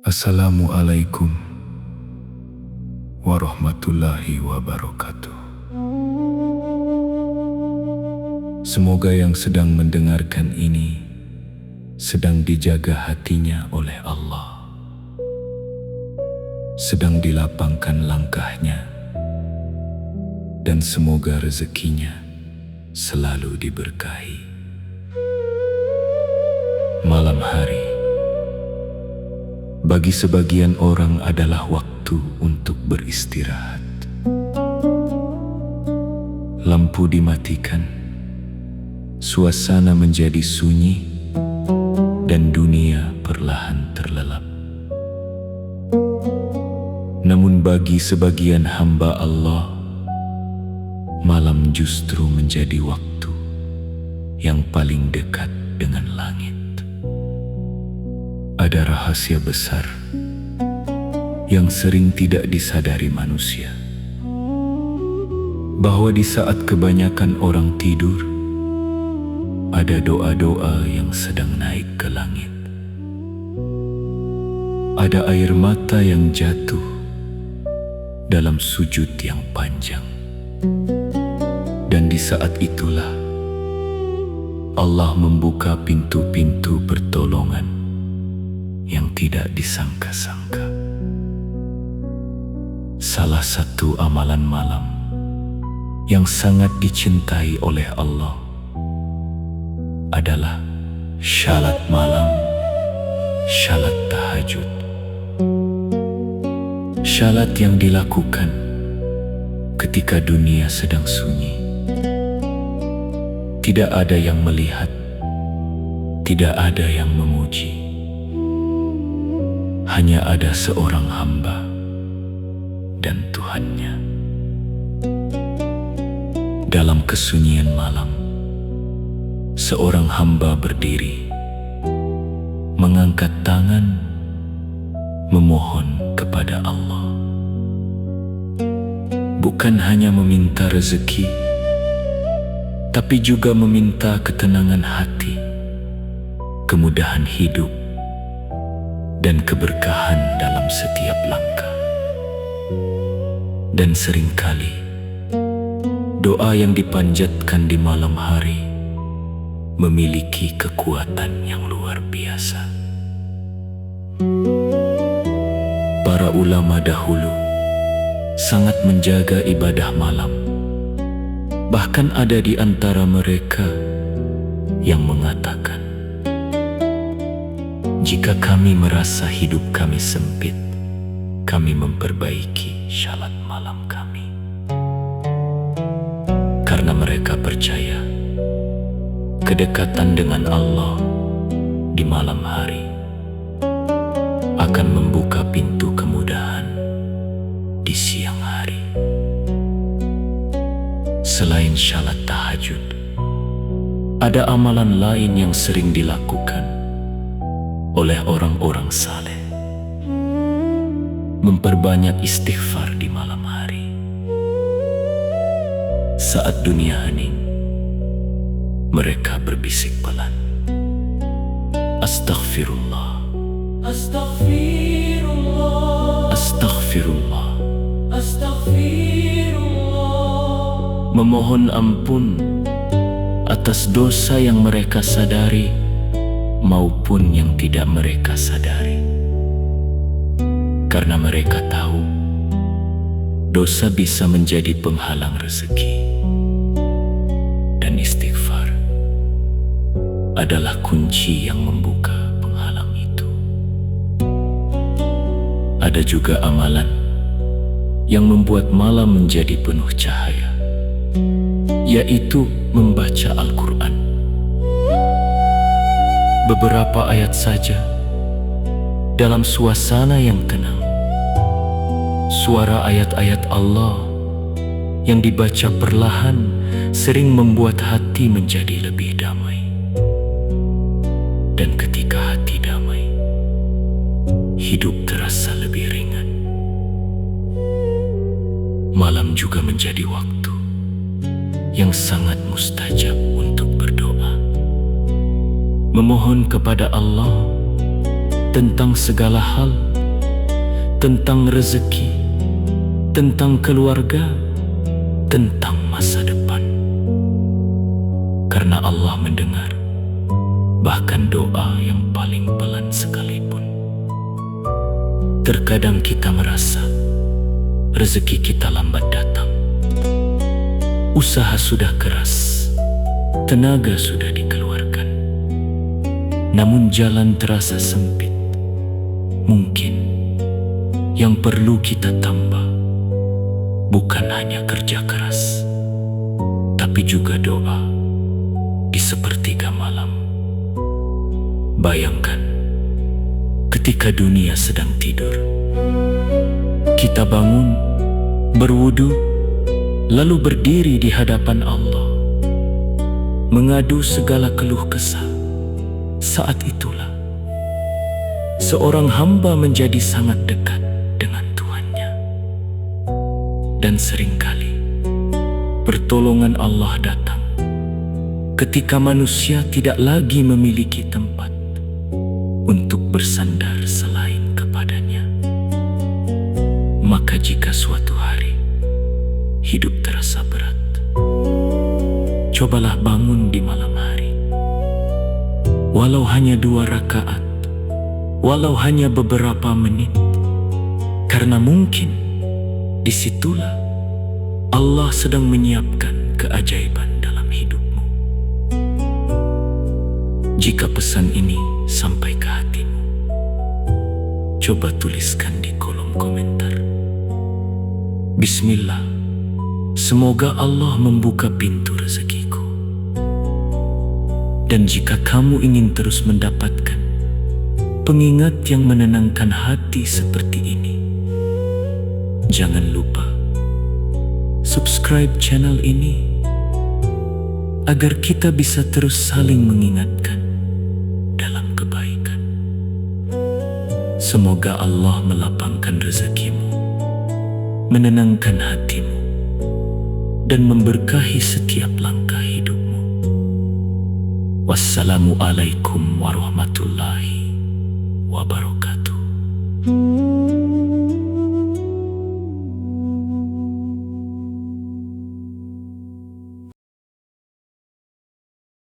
Assalamualaikum warahmatullahi wabarakatuh. Semoga yang sedang mendengarkan ini sedang dijaga hatinya oleh Allah, sedang dilapangkan langkahnya, dan semoga rezekinya selalu diberkahi. Malam hari bagi sebagian orang adalah waktu untuk beristirahat. Lampu dimatikan, suasana menjadi sunyi, dan dunia perlahan terlelap. Namun bagi sebagian hamba Allah, malam justru menjadi waktu yang paling dekat dengan langit. Ada rahasia besar yang sering tidak disadari manusia, bahwa di saat kebanyakan orang tidur, ada doa-doa yang sedang naik ke langit. Ada air mata yang jatuh dalam sujud yang panjang. Dan di saat itulah Allah membuka pintu-pintu pertolongan yang tidak disangka-sangka. Salah satu amalan malam yang sangat dicintai oleh Allah adalah syalat malam, syalat tahajud. Syalat yang dilakukan ketika dunia sedang sunyi. Tidak ada yang melihat, tidak ada yang memuji. Hanya ada seorang hamba dan Tuhannya. Dalam kesunyian malam, seorang hamba berdiri, mengangkat tangan, memohon kepada Allah. Bukan hanya meminta rezeki, tapi juga meminta ketenangan hati, kemudahan hidup, dan keberkahan dalam setiap langkah. Dan seringkali doa yang dipanjatkan di malam hari memiliki kekuatan yang luar biasa. Para ulama dahulu sangat menjaga ibadah malam. Bahkan ada di antara mereka yang mengatakan, jika kami merasa hidup kami sempit, kami memperbaiki syalat malam kami. Karena mereka percaya kedekatan dengan Allah di malam hari akan membuka pintu kemudahan di siang hari. Selain syalat tahajud, ada amalan lain yang sering dilakukan oleh orang-orang saleh. Memperbanyak istighfar di malam hari. Saat dunia hening, mereka berbisik pelan, Astaghfirullah, Astaghfirullah, Astaghfirullah, Astaghfirullah. Memohon ampun atas dosa yang mereka sadari maupun yang tidak mereka sadari. Karena mereka tahu dosa bisa menjadi penghalang rezeki, dan istighfar adalah kunci yang membuka penghalang itu. Ada juga amalan yang membuat malam menjadi penuh cahaya, yaitu membaca Al-Quran. Beberapa ayat saja dalam suasana yang tenang. Suara ayat-ayat Allah yang dibaca perlahan sering membuat hati menjadi lebih damai. Dan ketika hati damai, hidup terasa lebih ringan. Malam juga menjadi waktu yang sangat mustajab untuk berdoa, memohon kepada Allah tentang segala hal tentang rezeki, tentang keluarga, tentang masa depan. Karena Allah mendengar bahkan doa yang paling pelan sekalipun. Terkadang kita merasa rezeki kita lambat datang. Usaha sudah keras, tenaga sudah dikeluarkan, namun jalan terasa sempit. Mungkin yang perlu kita tambah bukan hanya kerja keras, tapi juga doa di sepertiga malam. Bayangkan ketika dunia sedang tidur, kita bangun, berwudu, lalu berdiri di hadapan Allah, mengadu segala keluh kesah. Saat itulah seorang hamba menjadi sangat dekat dengan Tuhannya. Dan seringkali pertolongan Allah datang ketika manusia tidak lagi memiliki tempat untuk bersandar selain kepadanya. Maka jika suatu hari hidup terasa berat, cobalah bangun di malam hari. Walau hanya 2 rakaat, walau hanya beberapa menit, karena mungkin disitulah Allah sedang menyiapkan keajaiban dalam hidupmu. Jika pesan ini sampai ke hatimu, coba tuliskan di kolom komentar. Bismillah, semoga Allah membuka pintu rezekiku. Dan jika kamu ingin terus mendapatkan pengingat yang menenangkan hati seperti ini, jangan lupa subscribe channel ini agar kita bisa terus saling mengingatkan dalam kebaikan. Semoga Allah melapangkan rezekimu, menenangkan hatimu, dan memberkahi setiap langkah hidupmu. Wassalamualaikum warahmatullahi